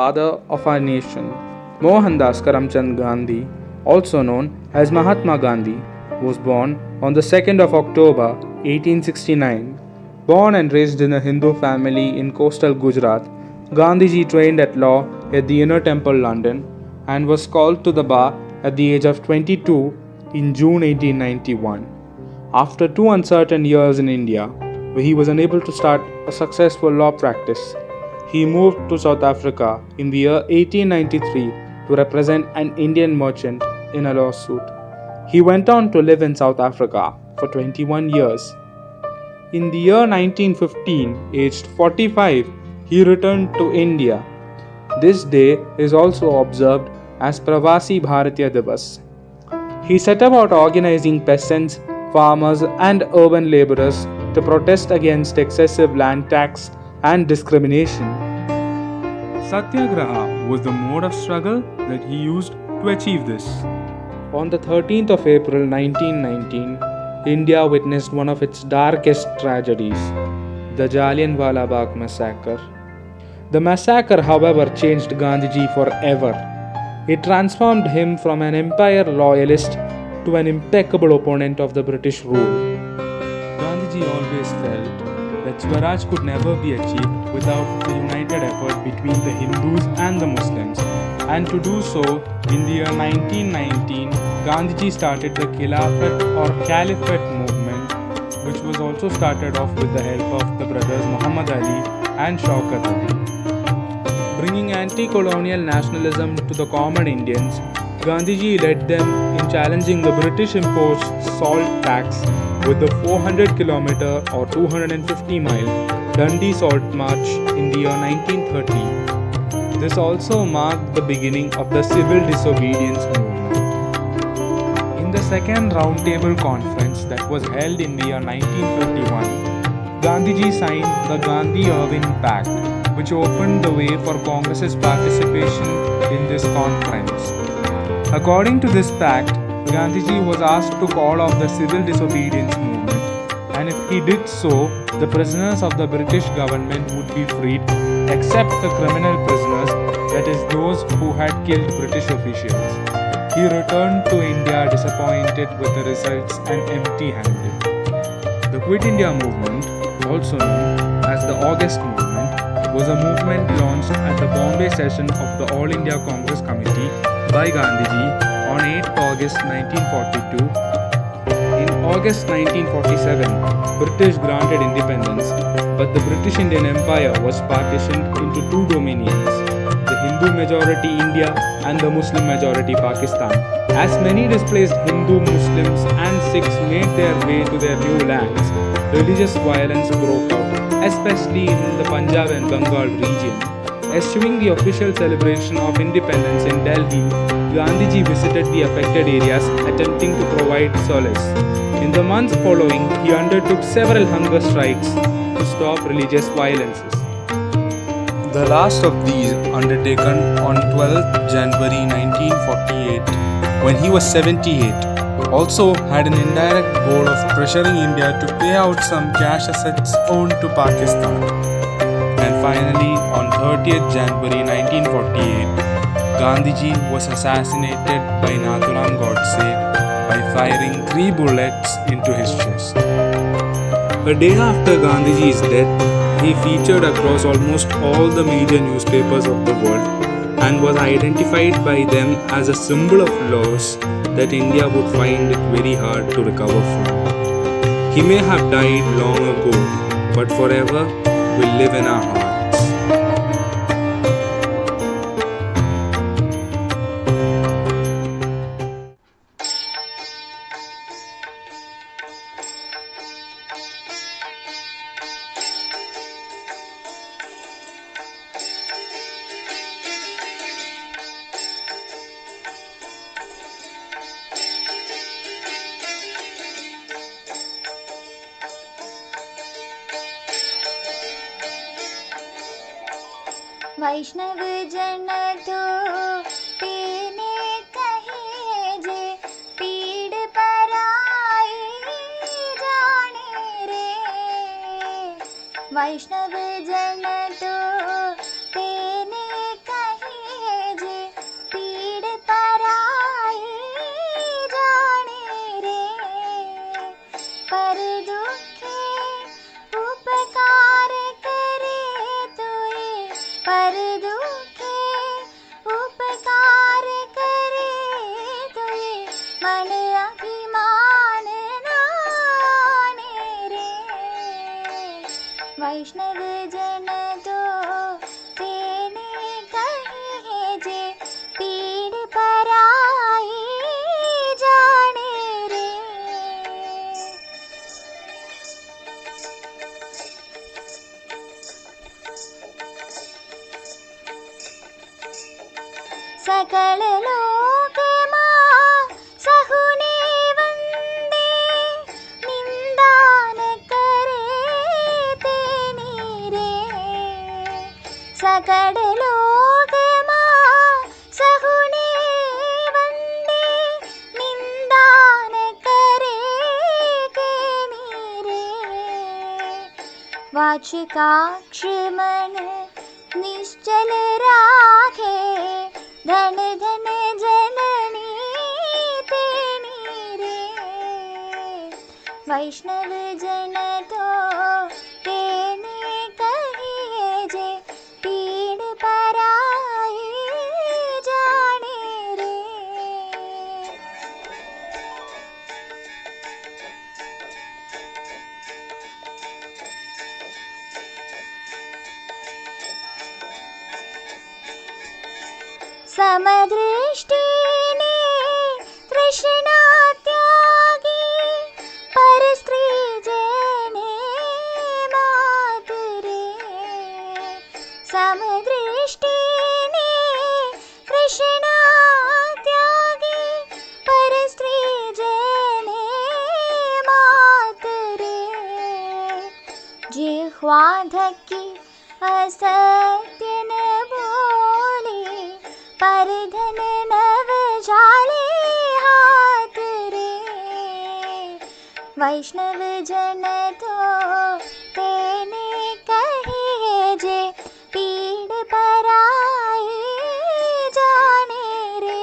father of our nation. Mohandas Karamchand Gandhi, also known as Mahatma Gandhi, was born on the 2nd of October 1869. Born and raised in a Hindu family in coastal Gujarat, Gandhiji trained at law at the Inner Temple, London, and was called to the bar at the age of 22 in June 1891. After 2 uncertain years in India, where he was unable to start a successful law practice, he moved to South Africa in the year 1893 to represent an Indian merchant in a lawsuit. He went on to live in South Africa for 21 years. In the year 1915, aged 45, he returned to India. This day is also observed as Pravasi Bharatiya Divas. He set about organizing peasants, farmers, and urban laborers to protest against excessive land tax and discrimination. Satyagraha was the mode of struggle that he used to achieve this. On the 13th of April 1919, India witnessed one of its darkest tragedies, the Jallianwala Bagh massacre. The massacre, however, changed Gandhiji forever. It transformed him from an empire loyalist to an impeccable opponent of the British rule. Gandhiji always felt that Swaraj could never be achieved without a united effort between the Hindus and the Muslims. And to do so, in the year 1919, Gandhiji started the Khilafat or Caliphate movement, which was also started off with the help of the brothers Muhammad Ali and Shaukat Ali. Bringing anti-colonial nationalism to the common Indians, Gandhiji led them in challenging the British imposed salt tax with the 400-kilometer or 250-mile Dundee Salt March in the year 1930. This also marked the beginning of the civil disobedience movement. In the second roundtable conference that was held in the year 1951, Gandhiji signed the Gandhi-Irving Pact, which opened the way for Congress's participation in this conference. According to this pact, Gandhiji was asked to call off the civil disobedience movement, and if he did so, the prisoners of the British government would be freed, except the criminal prisoners, that is, those who had killed British officials. He returned to India disappointed with the results and empty-handed. The Quit India movement, also known as the August movement, was a movement launched at the Bombay session of the All India Congress Committee by Gandhiji on 8th August 1942. In August 1947, British granted independence, but the British Indian Empire was partitioned into two dominions, the Hindu majority India and the Muslim majority Pakistan. As many displaced Hindu, Muslims and Sikhs made their way to their new lands, religious violence broke out, especially in the Punjab and Bengal region. Eschewing the official celebration of independence in Delhi, Gandhiji visited the affected areas, attempting to provide solace. In the months following, he undertook several hunger strikes to stop religious violences. The last of these, undertaken on 12th January 1948, when he was 78, also had an indirect goal of pressuring India to pay out some cash assets owed to Pakistan. And finally, on 30th January 1948, Gandhiji was assassinated by Nathuram Godse by firing 3 bullets into his chest. A day after Gandhiji's death, he featured across almost all the major newspapers of the world and was identified by them as a symbol of loss that India would find it very hard to recover from. He may have died long ago, but forever will live in our hearts. वैष्णव जन तो तेने कहे जे पीड़ पराई जाने रे। वैष्णव जन तो तेने कहे मन अभिमान नाने रे। वैष्णव जन तो तेने कहे जे पीड़ पराई जाने रे। सकल लोक मां सहुने वंदे, निंदा न करे तेनी रे। सकल लोक मां सहुने वंदे, निंदा न करे तेनी रे। वाचिकाक्ष मन निश्चल राखे, धन धन जननी तेनी रे। वैष्णव जन तो तेने कहिए जे पीड़ पराई जाने रे। समदृष्टि ने तृष्णा त्यागी, पर स्त्री जने मात रे। समदृष्टि ने तृष्णा त्यागी, पर स्त्री जने मात रे। जिह्वा धक्की असत्य न बोली, पर धन नव जाले हाथ रे। वैष्णव जन तो तेने कहे जे पीड़ पराई जाने रे।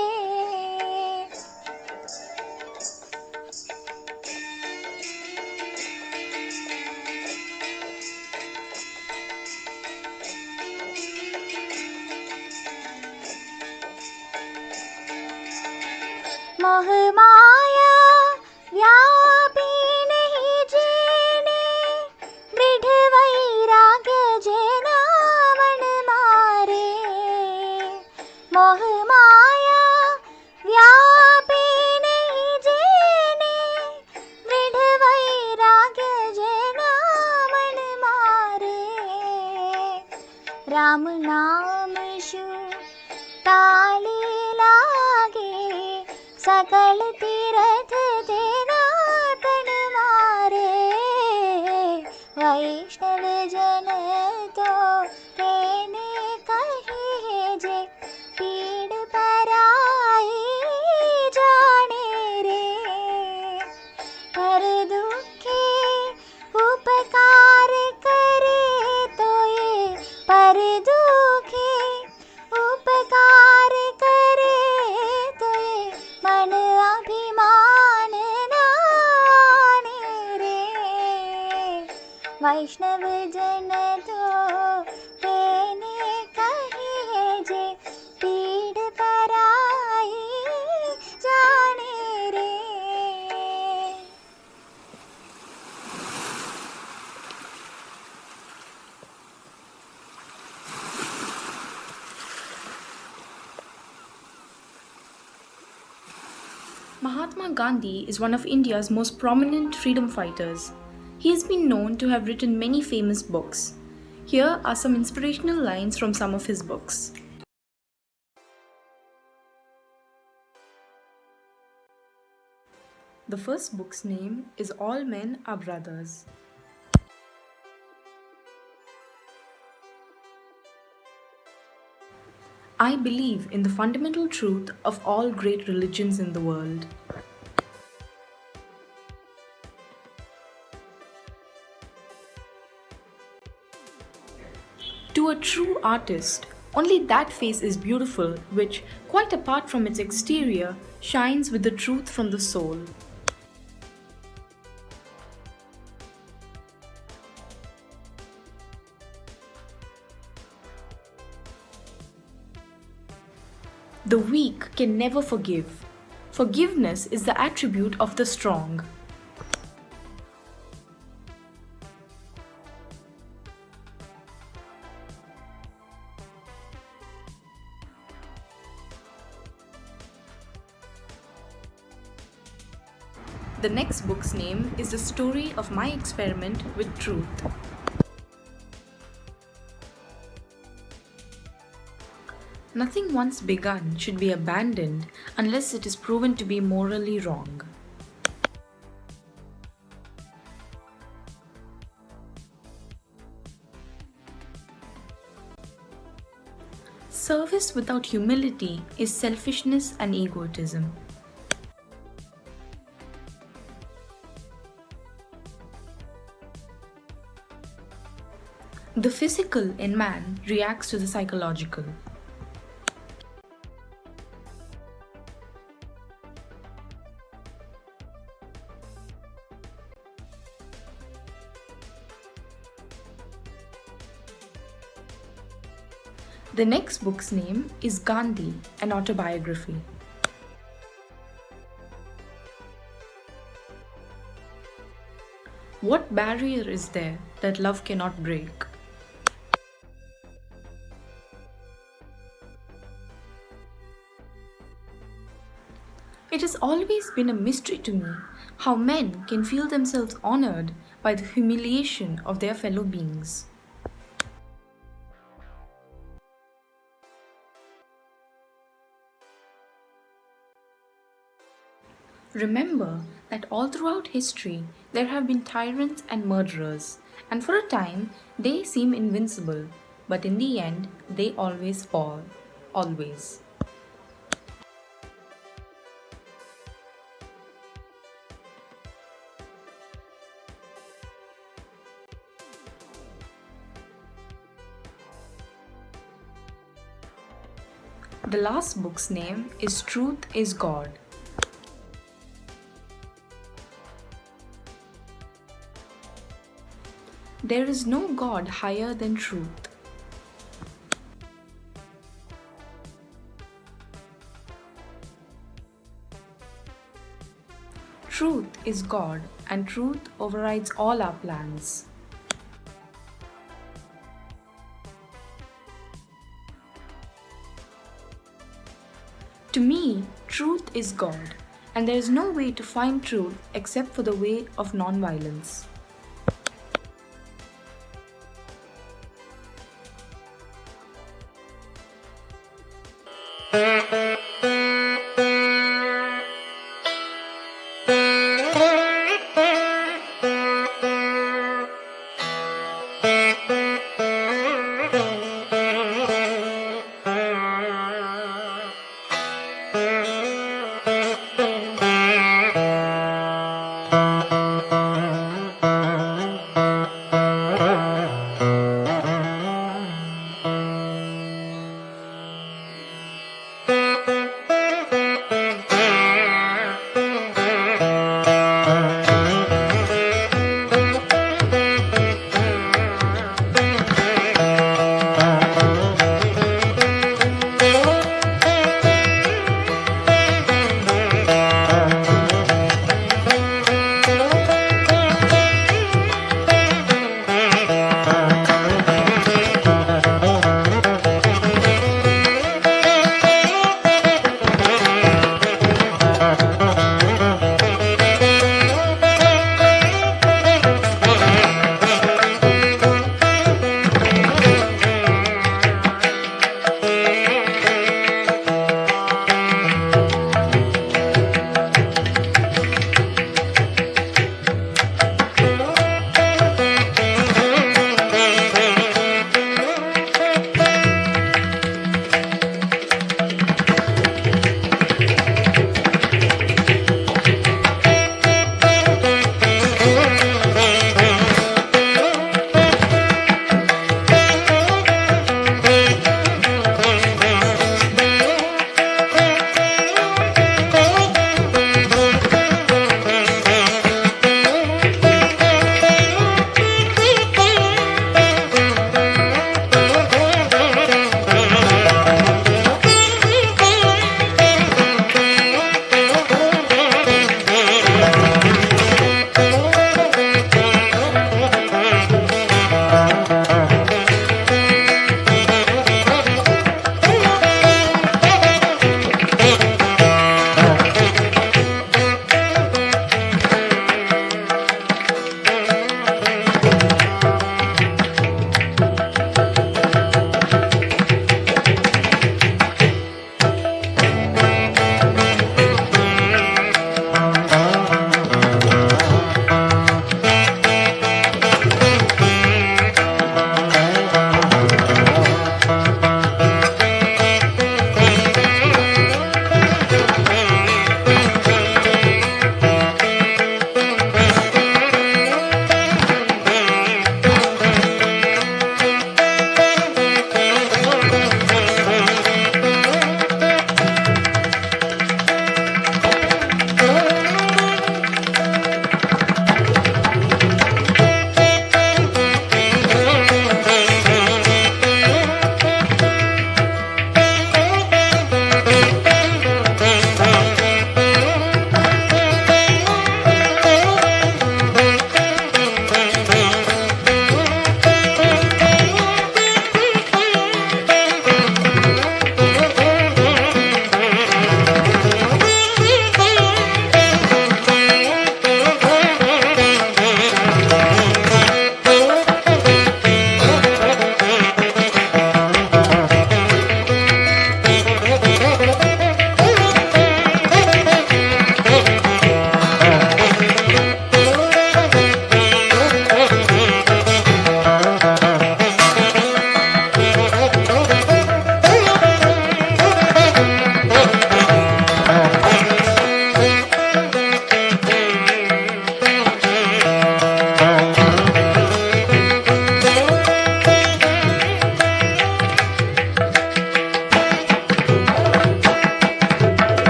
मोह माया व्यापी नहीं जेने, दृढ़ वैराग्य जेना मन मारे। मोह माया व्यापी नहीं जेने, दृढ़ वैराग्य जेना मन मारे। राम नाम शु ताले लागे, सकल तीरथ तेना तन मारे। वैष्णव जन तो तेने कहे जे पीड़ पराई जाने रे। पर दुखे उपकार करे तो ये, पर दुखे उपकार करे तो ये, मन अभिमान नाने रे। वैष्णव जन तो तेने कहे जे पीड़ पराई जाने रे। Mahatma Gandhi is one of India's most prominent freedom fighters. He has been known to have written many famous books. Here are some inspirational lines from some of his books. The first book's name is All Men Are Brothers. I believe in the fundamental truth of all great religions in the world. To a true artist, only that face is beautiful which, quite apart from its exterior, shines with the truth from the soul. The weak can never forgive. Forgiveness is the attribute of the strong. The next book's name is the story of my experiment with truth. Nothing once begun should be abandoned unless it is proven to be morally wrong. Service without humility is selfishness and egotism. The physical in man reacts to the psychological. The next book's name is Gandhi, an autobiography. What barrier is there that love cannot break? It has always been a mystery to me how men can feel themselves honored by the humiliation of their fellow beings. Remember that all throughout history there have been tyrants and murderers, and for a time they seem invincible, but in the end they always fall. Always. The last book's name is Truth is God. There is no God higher than truth. Truth is God, and truth overrides all our plans. To me, truth is God, and there is no way to find truth except for the way of non-violence.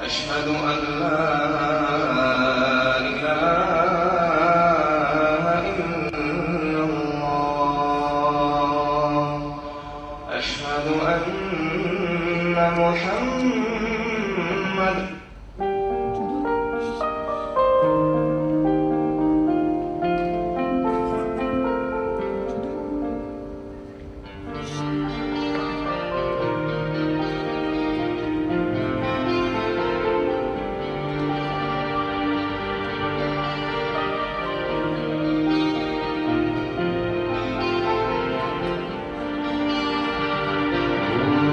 أشهد أن لا إله إلا الله أشهد أن محمد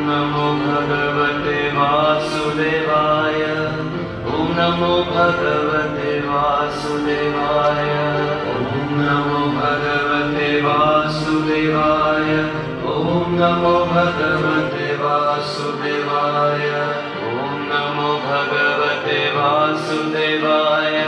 नमो भगवते वासुदेवाय ॐ नमो भगवते वासुदेवाय ॐ नमो भगवते वासुदेवाय ॐ नमो भगवते वासुदेवाय ॐ नमो भगवते वासुदेवाय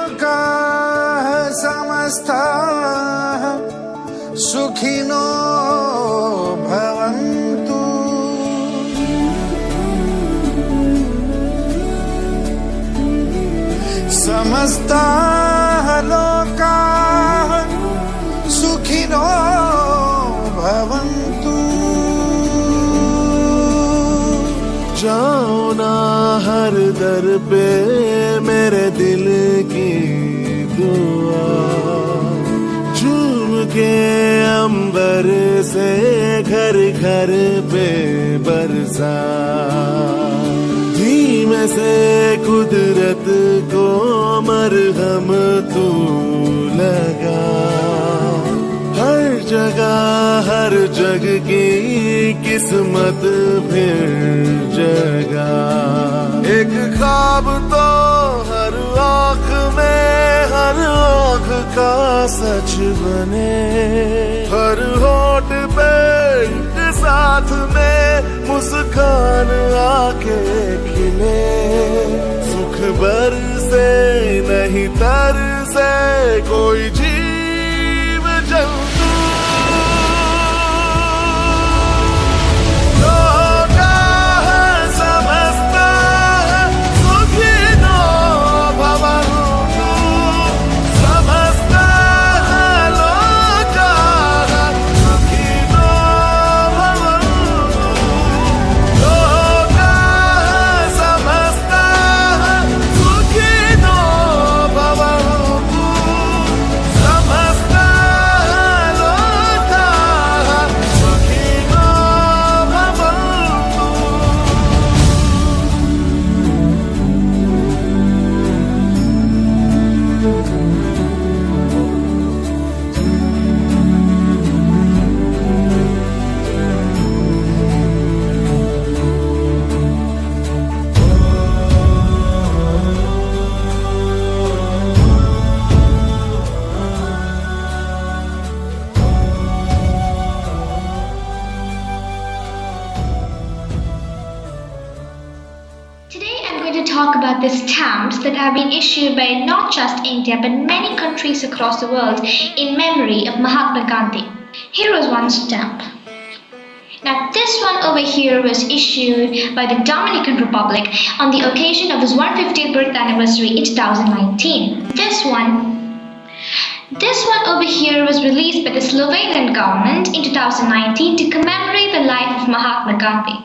लोकाः समस्ताः सुखिनो भवन्तु समस्ताः लोकाः सुखिनो भवन्तु जाओ ना हर दर पे मेरे दिल की दुआ झूम के अंबर से घर घर पे बरसा धीमे से कुदरत को मरहम तू लगा हर जग की किस्मत फिर जगा एक ख्वाब तो हर आँख में हर आँख का सच बने हर होठ पे एक साथ में मुस्कान आके खिले सुख बरसे नहीं तरसे कोई जीव जंतु लोकाः समस्ताः सुखिनो भवन्तु समस्ताः लोकाः सुखिनो भवन्तु लोकाः समस्ताः सुखिनो भवन्तु समस्ताः लोकाः सुखिनो भवन्तु Today I'm going to talk about the stamps that have been issued by not just India but many countries across the world in memory of Mahatma Gandhi. Here was one stamp. Now this one over here was issued by the Dominican Republic on the occasion of his 150th birth anniversary in 2019. This one over here was released by the Slovenian government in 2019 to commemorate the life of Mahatma Gandhi.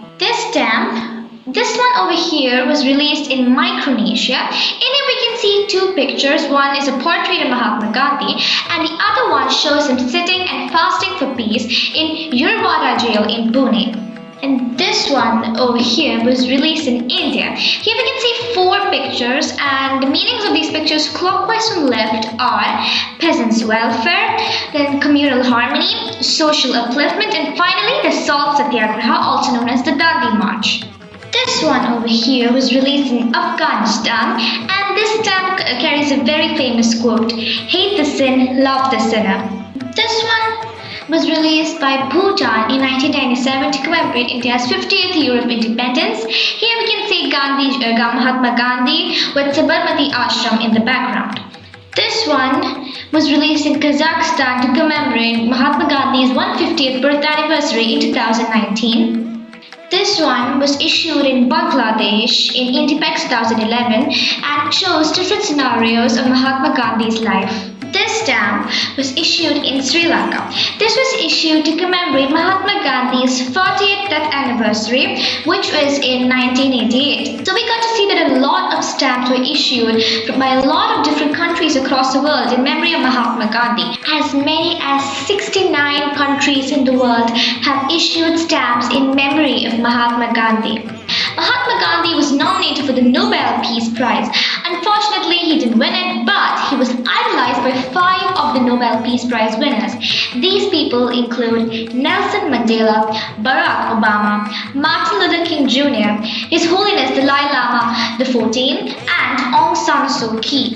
This one over here was released in Micronesia. In it we can see two pictures. One is a portrait of Mahatma Gandhi and the other one shows him sitting and fasting for peace in Yerwada jail in Pune. And this one over here was released in India. Here we can see four pictures, and the meanings of these pictures clockwise from left are peasants' welfare, then communal harmony, social upliftment, and finally the Salt Satyagraha, also known as the Dandi March. This one over here was released in Afghanistan, and this stamp carries a very famous quote, "Hate the sin, love the sinner." This one was released by Bhutan in 1997 to commemorate India's 50th year of independence. Here we can see Mahatma Gandhi with Sabarmati Ashram in the background. This one was released in Kazakhstan to commemorate Mahatma Gandhi's 150th birth anniversary in 2019. This one was issued in Bangladesh in Indipex 2011 and shows different scenarios of Mahatma Gandhi's life. This stamp was issued in Sri Lanka. This was issued to commemorate Mahatma Gandhi's 40th death anniversary, which was in 1988. So we got to see that a lot of stamps were issued by a lot of different countries across the world in memory of Mahatma Gandhi. As many as 69 countries in the world have issued stamps in memory of Mahatma Gandhi. Mahatma Gandhi was nominated for the Nobel Peace Prize. Unfortunately, he didn't win it, but he was idolized by 5 of the Nobel Peace Prize winners. These people include Nelson Mandela, Barack Obama, Martin Luther King Jr., His Holiness Dalai Lama XIV, and Aung San Suu Kyi.